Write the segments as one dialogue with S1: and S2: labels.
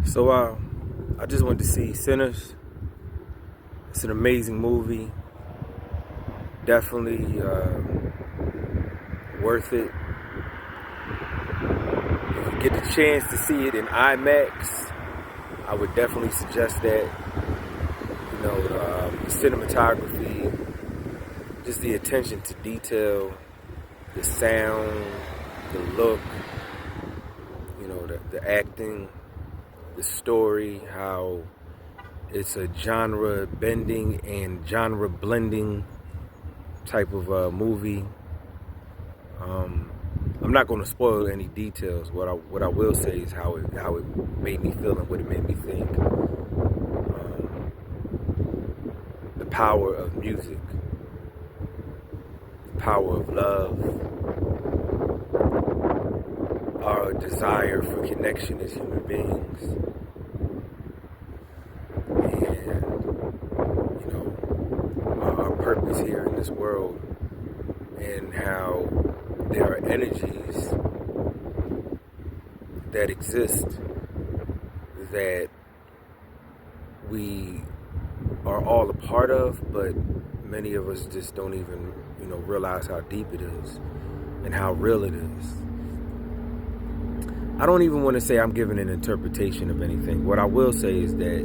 S1: So I just went to see Sinners. It's an amazing movie. Definitely worth it. If you get the chance to see it in IMAX, I would definitely suggest that. The cinematography, just the attention to detail, the sound, the look, the acting, the story, how it's a genre bending and genre blending type of movie. I'm not going to spoil any details. What I will say is how it made me feel and what it made me think. The power of music, the power of love, our desire for connection as human beings, and our purpose here in this world, and how there are energies that exist that we are all a part of, but many of us just don't even, realize how deep it is and how real it is. I don't even want to say I'm giving an interpretation of anything. What I will say is that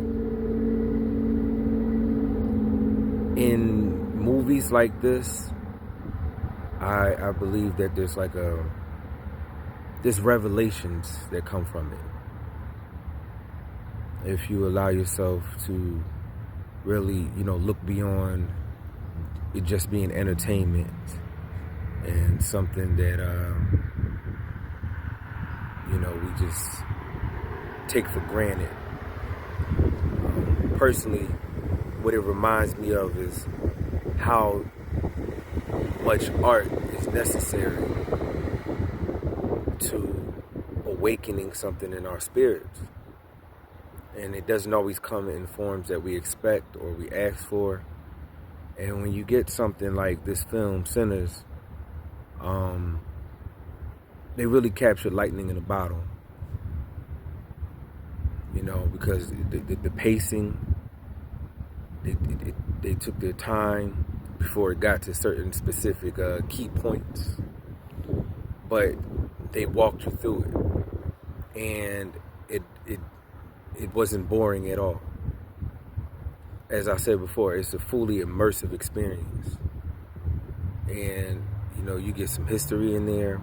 S1: in movies like this, I believe that there's revelations that come from it. If you allow yourself to really, look beyond it just being entertainment and something that, we just take for granted. Personally, what it reminds me of is how much art is necessary to awakening something in our spirits. And it doesn't always come in forms that we expect or we ask for. And when you get something like this film, Sinners, they really captured lightning in a bottle. Because the pacing, they took their time before it got to certain specific key points. But they walked you through it. And it wasn't boring at all. As I said before, it's a fully immersive experience. And, you get some history in there.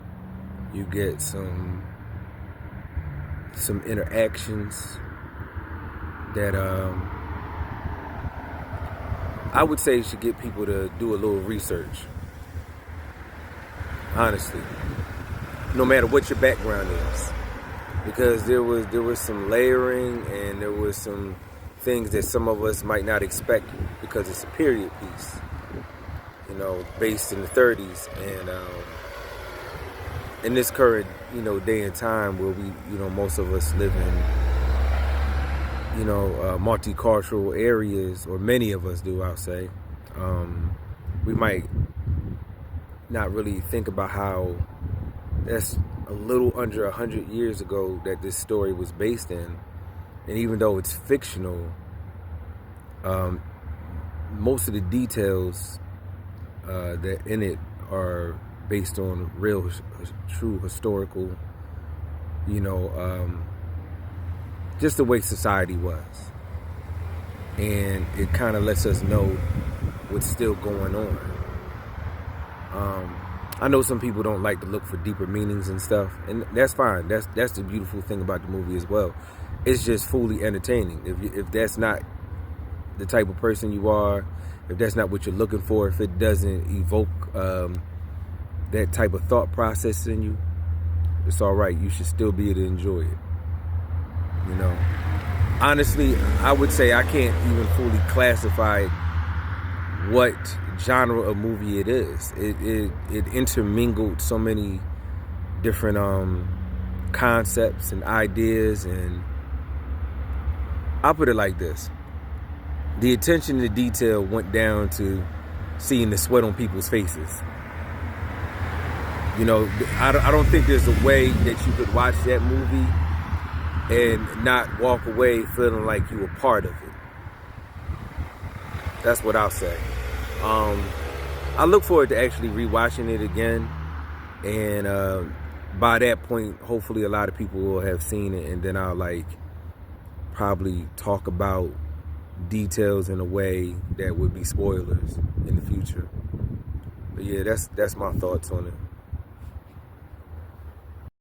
S1: You get some interactions that I would say should get people to do a little research. Honestly. No matter what your background is. Because there was some layering and there was some things that some of us might not expect because it's a period piece, based in the 30s, and in this current, day and time where we, most of us live in, multicultural areas, or many of us do, I'll say, we might not really think about how that's a little under 100 years ago that this story was based in. And even though it's fictional, most of the details that in it are based on real, true historical, just the way society was. And it kind of lets us know what's still going on. I know some people don't like to look for deeper meanings and stuff, and that's fine. That's the beautiful thing about the movie as well. It's just fully entertaining. If that's not the type of person you are, if that's not what you're looking for, if it doesn't evoke that type of thought process in you, it's all right. You should still be able to enjoy it. Honestly, I would say I can't even fully classify what genre of movie it is. It intermingled so many different concepts and ideas, and I'll put it like this. The attention to detail went down to seeing the sweat on people's faces. I don't think there's a way that you could watch that movie and not walk away feeling like you were part of it. That's what I'll say. I look forward to actually rewatching it again, and by that point, hopefully a lot of people will have seen it, and then I'll like probably talk about details in a way that would be spoilers in the future. But yeah, that's my thoughts on it.